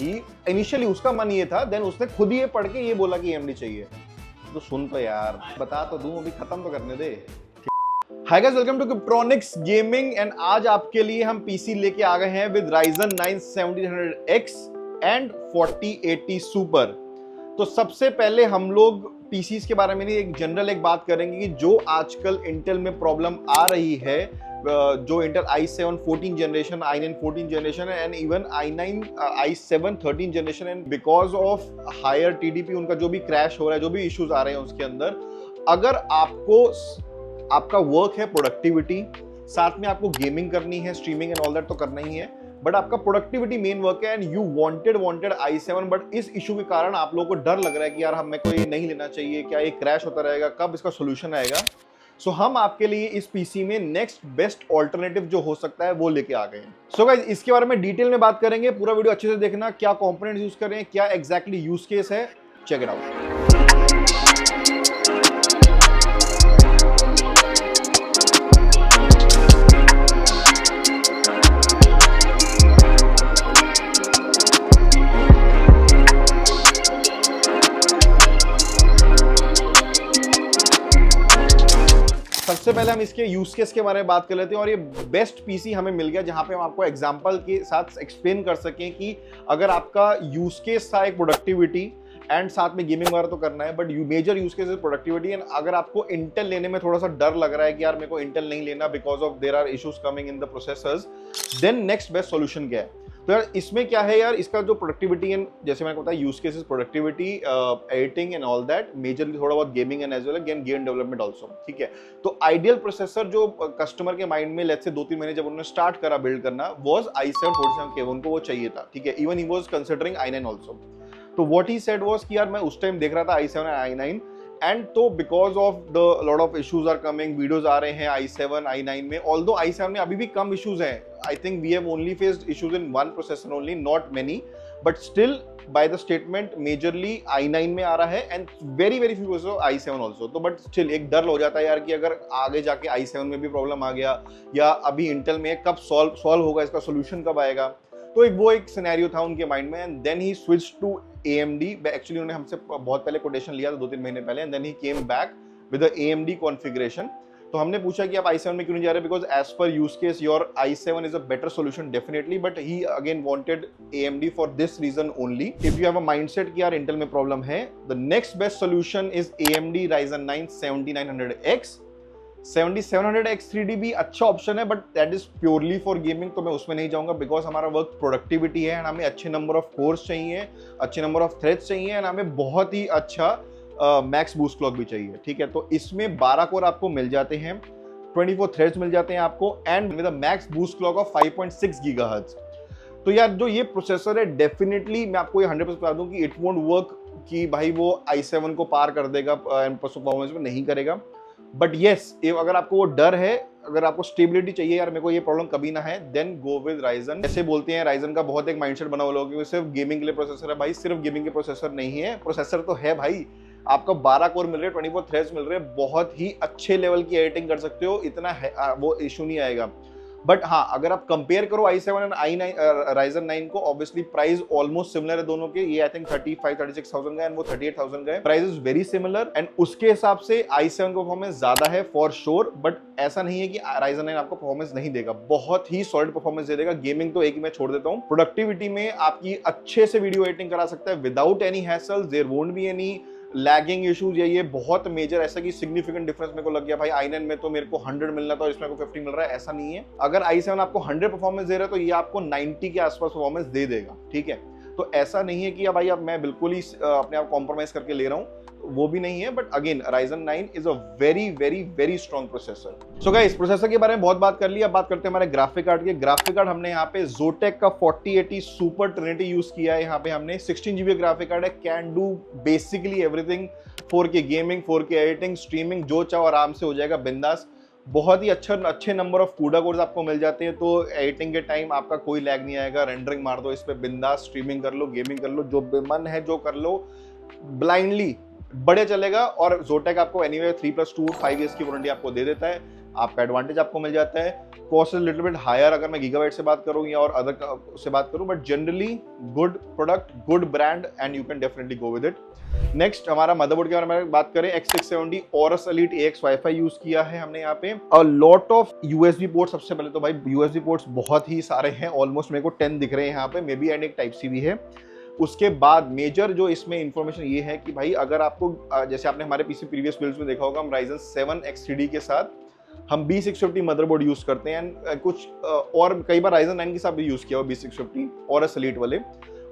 ही initially उसका मन ये था, देन उसने खुद ही ये पढ़ के ये बोला कि AMD चाहिए। तो सुन तो यार, बता तो दूं, अभी खत्म तो करने दे। Hi guys, welcome to Kryptonix gaming and आज आपके लिए हम पीसी लेके आ गए हैं with Ryzen 9 1700X and 4080 super. तो सबसे पहले हम लोग पीसीज के बारे में नहीं, एक जनरल एक बात करेंगे कि जो आजकल इंटेल में प्रॉब्लम आ रही है, जो Intel i7 14 generation, i9 14 generation and even i9 i7 13 generation, and because of higher TDP उनका जो भी क्रैश हो रहा है, जो भी इश्यूज आ रहे हैं उसके अंदर, अगर आपका वर्क है प्रोडक्टिविटी, साथ में आपको गेमिंग करनी है, स्ट्रीमिंग एंड ऑल दैट तो करना ही है, बट आपका प्रोडक्टिविटी मेन वर्क है and you wanted i7, but इस इशू के कारण आप लोगों को डर लग रहा है कि यार हमें को ये नहीं लेना चाहिए, क्या ये क्रैश होता रहेगा, कब इसका सोल्यूशन आएगा। सो हम आपके लिए इस पीसी में नेक्स्ट बेस्ट ऑल्टरनेटिव जो हो सकता है वो लेके आ गए हैं। सो गाइस, इसके बारे में डिटेल में बात करेंगे, पूरा वीडियो अच्छे से देखना, क्या कंपोनेंट्स यूज कर रहे हैं, क्या एग्जैक्टली यूज केस है, चेक इट आउट। सबसे पहले हम इसके यूज केस के बारे में बात कर लेते हैं और ये बेस्ट पीसी हमें मिल गया जहां पे हम आपको एग्जांपल के साथ एक्सप्लेन कर सकें कि अगर आपका यूज केस था एक प्रोडक्टिविटी एंड साथ में गेमिंग वगैरह तो करना है, but major use case is productivity, and अगर आपको इंटेल लेने में थोड़ा सा डर लग रहा है कि यार मेरे को इंटेल नहीं लेना because of there are issues coming in the processors, then next best solution क्या है। तो यार इसमें क्या है यार, इसका जो प्रोडक्टिविटी एंड जैसे मैंने बताया use cases productivity, editing and all that, majorly थोड़ा बहुत gaming and as well game development also, ठीक है। तो आइडियल प्रोसेसर जो कस्टमर के माइंड में लेट्स से 2-3 महीने जब उन्होंने स्टार्ट करा बिल्ड करना, वाज i7 47K, उनको वो चाहिए था, ठीक है। Even he was considering i9 also. तो व्हाट ही सेड वाज कि यार मैं उस टाइम देख रहा था i7 एंड i9, एंड तो because of the lot of issues are coming, videos आ रहे हैं i7 i9 में, ऑल्दो i7 में अभी भी कम इश्यूज हैं, I think we have only faced issues in one processor only, not many, but still by the statement majorly i9 में आ रहा है and very few i7 also. तो बट स्टिल एक डर हो जाता है यार कि अगर आगे जाके i7 में भी प्रॉब्लम आ गया या अभी इंटेल में कब सॉल्व होगा, इसका सोल्यूशन कब आएगा। तो एक सिनेरियो था उनके माइंड में, and then he switch to AMD। Actually उन्होंने हमसे बहुत पहले कोटेशन लिया था 2-3 महीने पहले, and then he came back with the AMD configuration. तो हमने पूछा कि आप i7 में क्यों नहीं जा रहे, because as per use case your i7 is a better solution definitely, but he again wanted AMD for this reason only. If you have a mindset कि यार इंटेल में प्रॉब्लम है, the next best solution is AMD Ryzen 9 7900X। 7700X 3D भी अच्छा option है, but that is purely for gaming, तो मैं उसमें नहीं जाऊंगा बिकॉज हमारा वर्क प्रोडक्टिविटी है एंड हमें अच्छे नंबर ऑफ कोर्स चाहिए, अच्छे नंबर ऑफ थ्रेड्स चाहिए, एंड हमें बहुत ही अच्छा मैक्स बूस्ट क्लॉक भी चाहिए, ठीक है। तो इसमें 12 कोर आपको मिल जाते हैं, 24 थ्रेड्स मिल जाते हैं आपको, and with a max boost clock of 5.6 gigahertz. तो यार जो ये प्रोसेसर है, डेफिनेटली मैं आपको ये 100% बता दूं कि इट वोंट वर्क कि भाई वो i7 को पार कर देगा एंड परफॉर्मेंस में नहीं करेगा, बट येस, अगर आपको वो डर है, अगर आपको स्टेबिलिटी चाहिए, यार मेरे को ये प्रॉब्लम कभी ना है, देन गो विद Ryzen। ऐसे बोलते हैं Ryzen का बहुत एक माइंडसेट बना हुआ लोगों कि सिर्फ गेमिंग के लिए प्रोसेसर है, भाई सिर्फ गेमिंग के प्रोसेसर नहीं है, प्रोसेसर तो है भाई, आपको 12 कोर मिल रहे हैं, 24 थ्रेड्स मिल रहे हैं, बहुत ही अच्छे लेवल की एडिटिंग कर सकते हो, इतना है, वो इशू नहीं आएगा। बट हाँ, अगर आप कंपेयर करो i7 एंड i9 Ryzen 9 को, ऑब्वियसली प्राइस ऑलमोस्ट सिमिलर है दोनों के, ये आई थिंक 35-36,000 का एंड वो 38,000 का है, price is very similar, and उसके हिसाब से i7 का परफॉर्मेंस ज्यादा है फॉर श्योर, बट ऐसा नहीं है कि Ryzen 9 आपको परफॉर्मेंस नहीं देगा, बहुत ही सॉलिड परफॉर्मेंस दे देगा। गेमिंग तो एक ही मैं छोड़ देता हूँ, प्रोडक्टिविटी में आपकी अच्छे से वीडियो एडिटिंग करा सकता है without any hassle, there won't be any lagging issues, या ये बहुत मेजर ऐसा कि सिग्निफिकेंट डिफरेंस मेरे को लग गया भाई i9 में तो मेरे को 100 मिलना था और इसमें को 50 मिल रहा है, ऐसा नहीं है। अगर i7 आपको 100 परफॉर्मेंस दे रहा है तो ये आपको 90 के आसपास परफॉर्मेंस दे देगा, ठीक है। तो ऐसा नहीं है कि भाई अब मैं बिल्कुल ही अपने आप कॉम्प्रोमाइज करके ले रहा हूँ, वो भी नहीं है, but again Ryzen 9 is a very strong processor. So guys, processor के बारे में बहुत बात कर ली, अब बात करते हैं हमारे ग्राफिक कार्ड के। ग्राफिक कार्ड हमने यहाँ पे Zotac का 4080 सुपर ट्रिनिटी यूज किया है, यहाँ पे हमने 16GB ग्राफिक कार्ड है, can do basically everything, 4K gaming, 4K editing, streaming, जो चाहो आराम से हो जाएगा बिंदास। बहुत ही अच्छे नंबर ऑफ CUDA कोर्स आपको मिल जाते हैं, तो एडिटिंग के टाइम आपका कोई लैग नहीं आएगा, रेंडरिंग मार दो इस पे बिंदास, स्ट्रीमिंग कर लो, गेमिंग कर लो, जो मन है जो कर लो, ब्लाइंडली बड़े चलेगा। और Zotac आपको एनीवे 3+2 5 इयर्स की वारंटी आपको दे देता है। आपका एडवांटेज आपको मिल जाता है। Cost is little bit higher अगर मैं गीगाबाइट से बात करूँ या और अदर से बात करूँ, but generally good product, good brand and you can definitely go with it. Next हमारा मदरबोर्ड के बारे में बात करें, X670 Aorus Elite AX wifi use किया है हमने यहाँ पे। A lot of USB port, सबसे पहले तो भाई यूएसबी पोर्ट्स बहुत ही सारे हैं, ऑलमोस्ट मेरे को 10 दिख रहे हैं यहाँ पे, मे बी, एंड एक टाइप सी भी है। उसके बाद मेजर जो इसमें इंफॉर्मेशन ये है कि भाई अगर आपको जैसे आपने हमारे पीसी प्रीवियस बिल्ड्स में देखा होगा, हम Ryzen 7 XTD के साथ हम B650 मदरबोर्ड यूज करते हैं एंड कुछ और कई बार Ryzen 9 के साथ भी यूज किया हुआ B650 Aorus Elite वाले।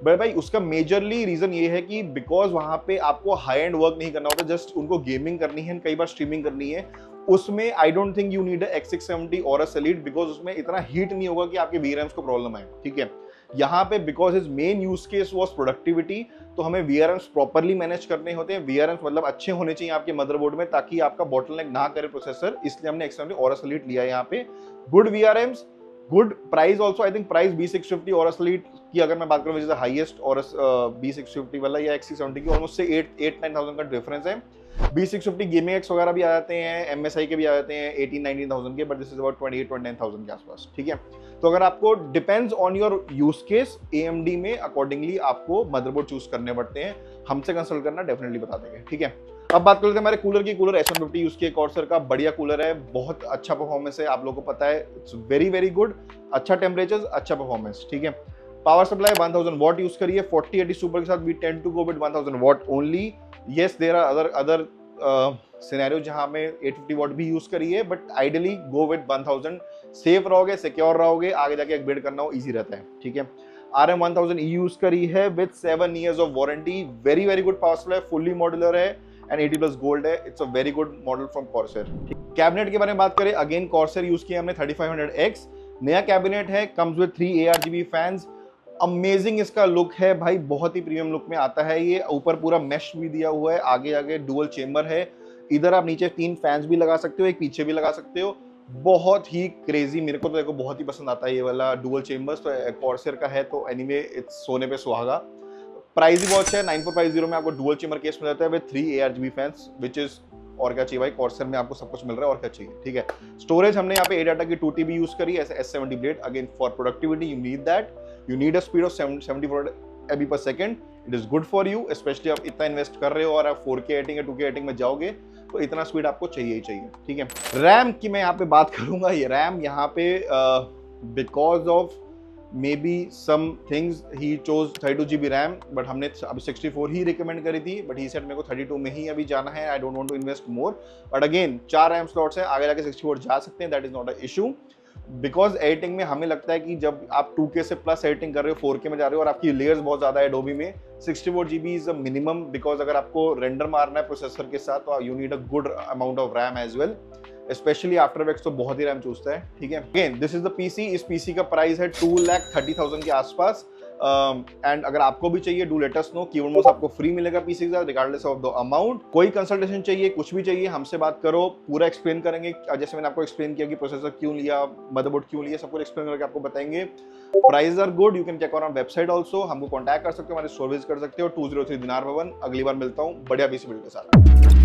बट भाई उसका मेजरली रीजन ये है कि बिकॉज वहां पे आपको हाई एंड वर्क नहीं करना होता, जस्ट उनको गेमिंग करनी है, कई बार स्ट्रीमिंग करनी है, उसमें I don't think you need X670 Aorus Elite, because उसमें इतना हीट नहीं होगा कि आपके VRAMs को प्रॉब्लम आए। ठीक है, यहाँ पे because his main use case was productivity, तो हमें VRAMs प्रॉपरली मैनेज करने होते हैं। VRAMs मतलब अच्छे होने चाहिए आपके मदरबोर्ड में ताकि आपका बॉटलनेक ना करे प्रोसेसर, इसलिए हमने X670 Aorus Elite लिया है यहाँ पे। Good VRAMs, good price also, I think price B650 Aorus Elite की अगर मैं बात करूँ which is the highest Aorus B650 वाला या X670 की, ऑलमोस्ट से 8-9,000 का डिफरेंस है। B650 गेमिंग एक्स वगैरह भी आ जाते हैं, MSI के भी आ जाते हैं 18-19,000 के, बट दिस इज अबाउट 28-29,000 के आसपास। ठीक है, तो अगर आपको depends on your use case, AMD में अकॉर्डिंगली आपको मदरबोर्ड चूज करने पड़ते हैं, हमसे कंसल्ट करना डेफिनेटली बता देंगे। ठीक है, अब बात कर लेते हैं हमारे कूलर की। कूलर S150 यूज किया Corsair का, बढ़िया कूलर है, बहुत अच्छा परफॉर्मेंस है, आप लोगों को पता है, इट्स वेरी वेरी गुड, अच्छा टेम्परेचर, अच्छा परफॉर्मेंस। ठीक है, पावर सप्लाई 1000 वॉट यूज करिए, 4080 सुपर के साथ we tend to go with 1000 watt only. Yes, there are other scenario जहां में 850 वॉट भी यूज करिए, but ideally go with 1000, safe रहोगे, सिक्योर रहोगे, आगे जाके अपग्रेड करना हो इजी रहता है। ठीक है, RM1000E यूज करी है with 7 years of warranty, very very good power supply, fully modular है एंड 80+ गोल्ड है, it's a very good model from Corsair। Cabinet के बारे में बात करें, अगेन Corsair यूज किया हमने 3500X, नया कैबिनेट है, comes with 3 ARGB fans, amazing इसका लुक है भाई, बहुत ही प्रीमियम लुक में आता है ये। ऊपर पूरा मेश भी दिया हुआ है, आगे आगे डुअल चेम्बर है, इधर आप नीचे 3 फैंस भी लगा सकते हो, एक पीछे भी लगा सकते हो, बहुत ही क्रेजी, मेरे को तो देखो बहुत ही पसंद आता है ये वाला डुअल चेम्बर्स। तो Corsair का है तो एनीवे इट्स सोने पे सुहागा। प्राइस भी बहुत अच्छा है, 9450 में आपको डुअल चेम्बर केस मिल जाता है with 3 ARGB fans, which is और क्या चाहिए भाई, Corsair में आपको सब कुछ मिल रहा है, और क्या चाहिए। ठीक है, स्टोरेज हमने यहाँ पे ADATA की 2TB यूज करी है, S70 blade, again for productivity you need that, you need a speed of 74 MB/s, it is good for you, specially आप इतना इन्वेस्ट कर रहे हो और आप 4K एडिटिंग या 2K एडिटिंग में जाओगे तो इतना स्पीड आपको चाहिए ही चाहिए। ठीक है, रैम की मैं यहाँ पे बात करूंगा, ये रैम यहाँ पे because of may be some things he chose 32GB RAM, but हमने अभी 64 ही रिकमेंड करी थी, बट ही सेड मेरे को 32 में ही अभी जाना है, I don't want to invest more, but again 4 RAM slots हैं, आगे जाके 64 जा सकते हैं, that is not a issue. Because editing में हमें लगता है कि जब आप 2K से प्लस एडिटिंग कर रहे हो, 4K में जा रहे हो और आपकी लेयर्स बहुत ज्यादा है Adobe में, 64GB is a minimum, because अगर आपको रेंडर मारना है प्रोसेसर के साथ तो you need a good amount of RAM as well, specially after effects तो बहुत ही रैम चूसता है। ठीक है, again this is the PC, इस पीसी का प्राइस है 2,30,000 के आसपास, एंड अगर आपको भी चाहिए do let us know, keyboard mouse आपको फ्री मिलेगा पीसी के साथ रिगार्डलेस ऑफ द अमाउंट। कोई कंसल्टेशन चाहिए, कुछ भी चाहिए, हमसे बात करो, पूरा एक्सप्लेन करेंगे, जैसे मैंने आपको एक्सप्लेन किया कि प्रोसेसर क्यों लिया, मदरबोर्ड क्यों लिया, सब कुछ एक्सप्लेन करके आपको बताएंगे। Price are good, you can check out on website also, हमको कॉन्टैक्ट कर सकते हो, हमारे स्टोर विजिट कर सकते हो, 203 दिनार भवन। अगली बार मिलता हूँ बढ़िया पीसी बिल्ड के साथ।